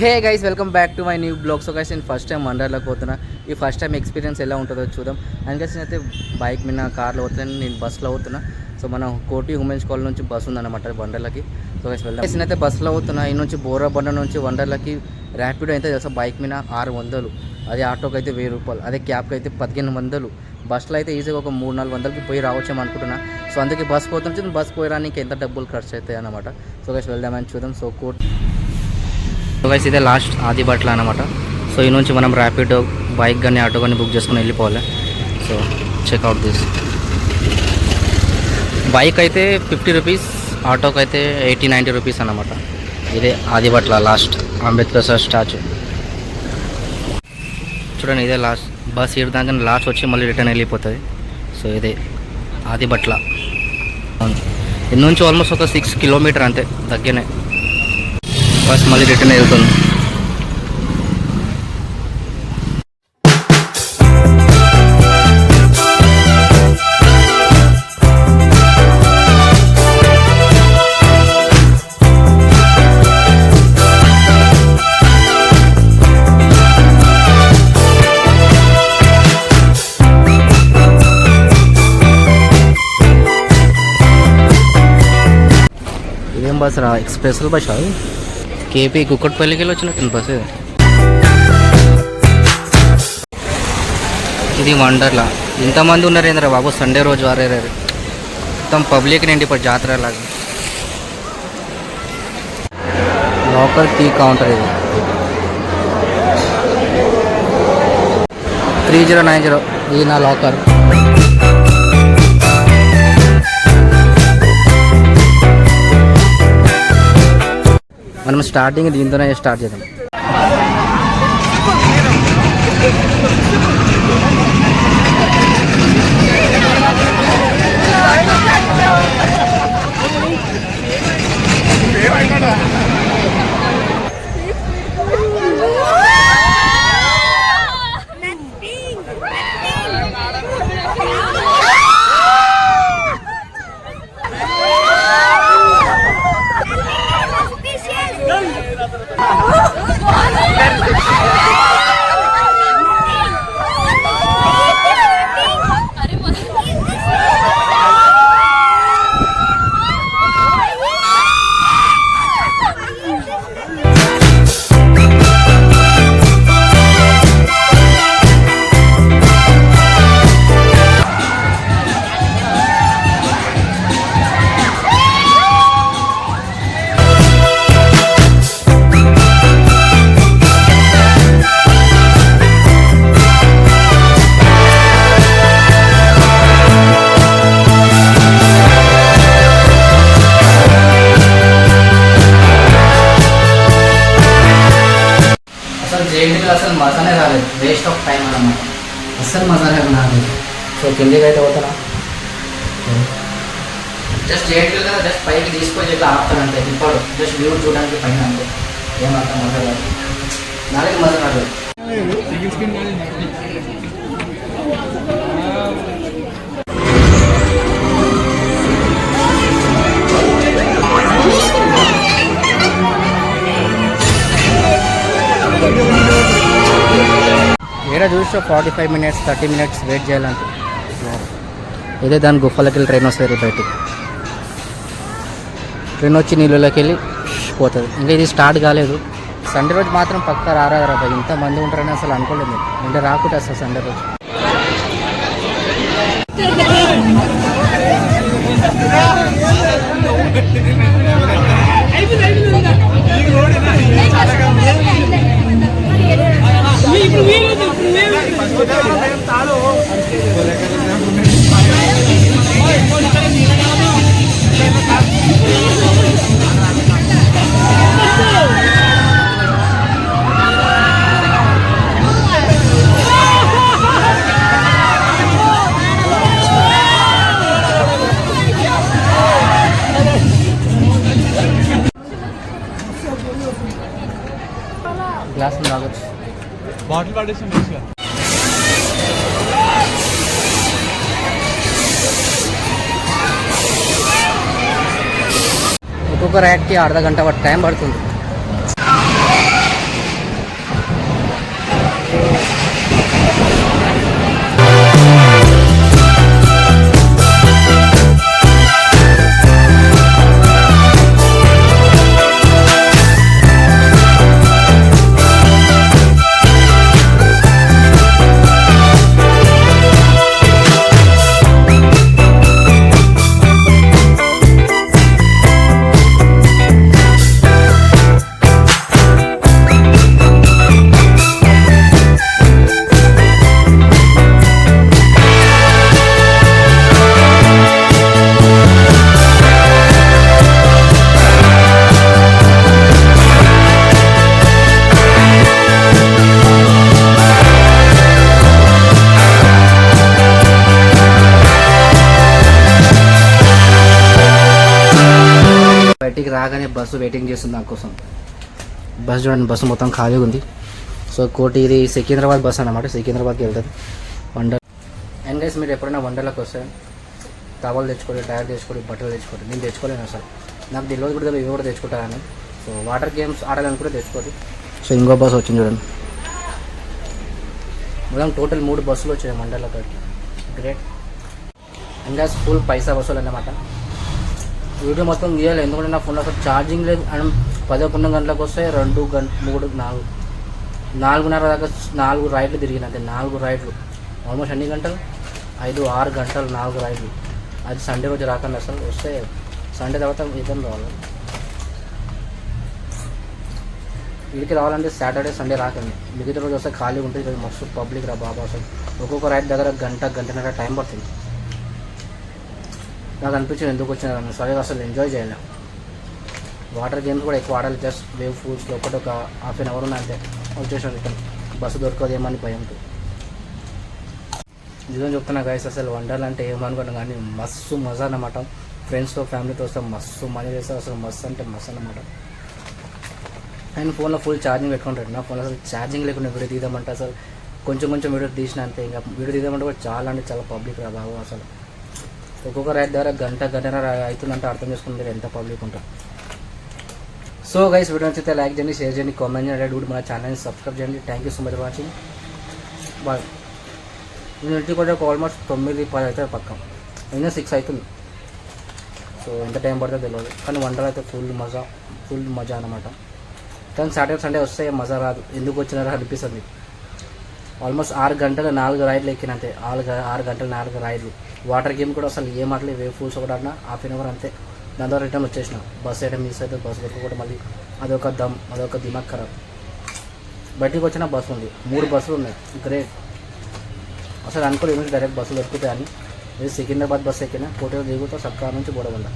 Hey guys, welcome back to my new blog. So guys, నేను first time వండర్లోకి పోతున్నా. ఈ first time experience ఎలా ఉంటుందో చూద్దాం. అందుకని అయితే బైక్ మీద కార్లో పోతున్నాను, నేను బస్సులో అవుతున్నా. సో మన కోటి ఉమెన్స్ కాలేజ్ నుంచి బస్సు ఉందన్నమాట వండర్లకి. సో గైస్ వెళ్దాం. అయితే బస్సులో అవుతున్నా. ఈ నుంచి బోరాబండ నుంచి వండర్లకి ర్యాపిడో అయితే తెలుసా, బైక్ మీద 600, అదే ఆటోకి అయితే 1000 రూపాయలు, అదే క్యాబ్కి అయితే 1500. బస్సులో అయితే ఈజీగా ఒక 300-400కి పోయి రావచ్చాము అనుకుంటున్నా. సో అందుకే బస్ పోతుంటే బస్ పోయి రానికి ఎంత డబ్బులు ఖర్చు అవుతాయి అన్నమాట. సో గైస్ వెళ్దామని చూద్దాం. సో గైస్ ఇదే లాస్ట్ ఆదిబట్ల అనమాట. సో ఈ నుంచి మనం ర్యాపిడో బైక్ కానీ ఆటో కానీ బుక్ చేసుకుని వెళ్ళిపోవాలి. So checkout this. బైక్ అయితే 50 రూపీస్, ఆటోకి అయితే 80-90 రూపీస్ అన్నమాట. ఇదే Adibatla last Ambedkar sir statue. చూడండి, ఇదే లాస్ట్ బస్. ఇటు దాకా లాస్ట్ వచ్చి మళ్ళీ రిటర్న్ వెళ్ళిపోతుంది. సో ఇదే ఆదిబట్ల. ఇన్ని నుంచి ఆల్మోస్ట్ ఒక 6 కిలోమీటర్ అంతే, దగ్గరనే. బస్ మళ్ళీ రిటర్న్ వెళ్తుంది. ఇదేం బస్ రా, ఎక్స్ప్రెస్ బస్ అది. కేపీ కుక్కట్పల్లికి వెళ్ళి వచ్చినట్టు బస్సు. ఇది వండర్లా. ఇంతమంది ఉన్నారు ఏంద్రా బాబు, సండే రోజు వారేరారు. మొత్తం పబ్లిక్ నిండి ఇప్పుడు జాతర లాగా. లోకల్ టీ కౌంటర్ ఇది. 3090 ఇది నా లాకర్. మనం స్టార్టింగ్ దీంతోనే స్టార్ట్ చేద్దాం. అసలు మజానే రాలేదు, వేస్ట్ ఆఫ్ టైం అన్నమాట. అస్సలు మజానే రాలేదు. సో కిందికి అయితే పోతారా, జస్ట్ జేంట్గా కదా, జస్ట్ పైకి తీసుకొని ఇట్లా ఆపుతానంటే ఇప్పుడు జస్ట్ వ్యూ చూడడానికి పైన అంతే. ఏమంత మజా రాదు, నాలుగు మజా రాలేదు. ఏడా చూస్తే 45 మినిట్స్ 30 మినిట్స్ వెయిట్ చేయాలంటే. ఇదే దాని గుఫలకి వెళ్ళి ట్రైన్ వస్తుంది బయటికి. ట్రైన్ వచ్చి నీళ్ళలోకి వెళ్ళి పోతుంది. ఇంకా ఇది స్టార్ట్ కాలేదు. సండే రోజు మాత్రం పక్కా రారా, ఇంతమంది ఉంటారని అసలు అనుకోలేదు. అంటే రాకుంటే అసలు సండే రోజు. గ్లాస్ తాగొచ్చు, బాటిల్ పడేసి. ఒక్కొక్క ర్యాక్కి అర్ధ గంట టైం పడుతుంది. కోటికి రాగానే బస్సు వెయిటింగ్ చేస్తుంది దానికోసం. బస్సు చూడండి, బస్సు మొత్తం ఖాళీగా ఉంది. సో కోటి ఇది సికింద్రాబాద్ బస్ అన్నమాట, సికింద్రాబాద్కి వెళ్తుంది వండర్. అండ్ గైస్ మీరు ఎప్పుడైనా వండర్లకు వస్తే టవల్ తెచ్చుకోండి, టైర్ తెచ్చుకోండి, బట్టలు తెచ్చుకోండి. నేను తెచ్చుకోలేను అసలు, నాకు తెలియదు కూడా ఇవి కూడా తెచ్చుకుంటానని. సో వాటర్ గేమ్స్ ఆడాలని కూడా తెచ్చుకోండి. సో ఇంకో బస్సు వచ్చింది చూడండి, మొత్తం టోటల్ 3 బస్సులు వచ్చాయి వండర్లకు. గ్రేట్. ఇంకా ఫుల్ పైసా వసూలు అన్నమాట. వీడియో మొత్తం గీయాలి, ఎందుకంటే నా ఫోన్లో అసలు ఛార్జింగ్ లేదు. అండ్ 11 గంటలకు వస్తే 2 గంట 3 4 4:30 దాకా 4 రైడ్లు తిరిగిన, అంతే 4 రైడ్లు. ఆల్మోస్ట్ ఎన్ని గంటలు, 5-6 గంటలు 4 రైడ్లు. అది సండే రోజు రాకండి, అసలు వస్తే సండే తర్వాత ఇద్దరు రావాలి. వీడికి రావాలంటే సాటర్డే సండే రాకండి, మిగతా రోజు వస్తే ఖాళీ ఉంటుంది. ఈరోజు మస్తు పబ్లిక్ రా బాబా, అసలు ఒక్కొక్క రైడ్ దగ్గర గంటన్నర టైం పడుతుంది. నాకు అనిపించింది ఎందుకు వచ్చినారని, సరే అసలు ఎంజాయ్ చేయాలి. వాటర్ గేమ్స్ కూడా ఎక్కువ ఆడాలి, జస్ట్ వేవ్ ఫూడ్స్లో ఒక హాఫ్ అన్ అవర్ ఉన్నా అంతే వచ్చేసాను రిటర్న్. బస్సు దొరకదేమని భయంతో. నిజం చెప్తున్నా గైస్, అసలు వండర్లు అంటే ఏమనుకున్నాను కానీ మస్తు మజా అన్నమాట. ఫ్రెండ్స్తో ఫ్యామిలీతో వస్తే మస్తు మనీ చేస్తారు, అసలు మస్తు అంటే మస్తు అన్నమాట. అండ్ ఫోన్లో ఫుల్ ఛార్జింగ్ పెట్టుకుంటాడు, నా ఫోన్లో అసలు ఛార్జింగ్ లేకుండా వీడియో తీద్దామంటే అసలు కొంచెం వీడియో తీసిన అంతే. ఇంకా వీడియో తీద్దామంటే కూడా చాలా అంటే చాలా పబ్లిక్ రా బాబు. అసలు ఒక్కొక్క రైడ్ ద్వారా గంటన్నర అవుతుందంటే అర్థం చేసుకుని మీరు ఎంత పబ్లిక్ ఉంటారు. సో గైస్ వీడియో నచ్చితే లైక్ చేయండి, షేర్ చేయండి, కామెంట్ చేయండి, కూడా మన ఛానల్ని సబ్స్క్రైబ్ చేయండి. Thank you so much for watching. Bye. నేను ఇంటికి కూడా ఆల్మోస్ట్ 9-10 అవుతుంది పక్క, అయినా 6 అవుతుంది. సో ఎంత టైం పడుతుందో తెలియదు, కానీ వంటలు అయితే ఫుల్ మజా అన్నమాట. కానీ సాటర్డే సండే వస్తే మజా రాదు, ఎందుకు వచ్చినారో అనిపిస్తుంది. ఆల్మోస్ట్ 6 గంటలు 4 రైడ్లు ఎక్కినంతే, 6 గంటలు 4 రైడ్లు. వాటర్ గేమ్ కూడా అసలు ఏం ఆటలేదు, వేవ్ ఫూల్స్ ఒకటి ఆడినా హాఫ్ అన్ అవర్ అంతే. దాని ద్వారా రిటర్న్ వచ్చేసిన. బస్సు అయితే మిస్ అయితే బస్సు దొరక కూడా మళ్ళీ అదొక దిమాగ్ ఖరాబ్. బయటికి వచ్చిన బస్సు ఉంది, 3 బస్సులు ఉన్నాయి. గ్రేట్. అసలు అనుకోలేదు డైరెక్ట్ బస్సులు దొరుకుతాయి అని. ఇది సికింద్రాబాద్ బస్సు ఎక్కిన, కోటలో దిగుతా సర్కార్ నుంచి బోడగొండ.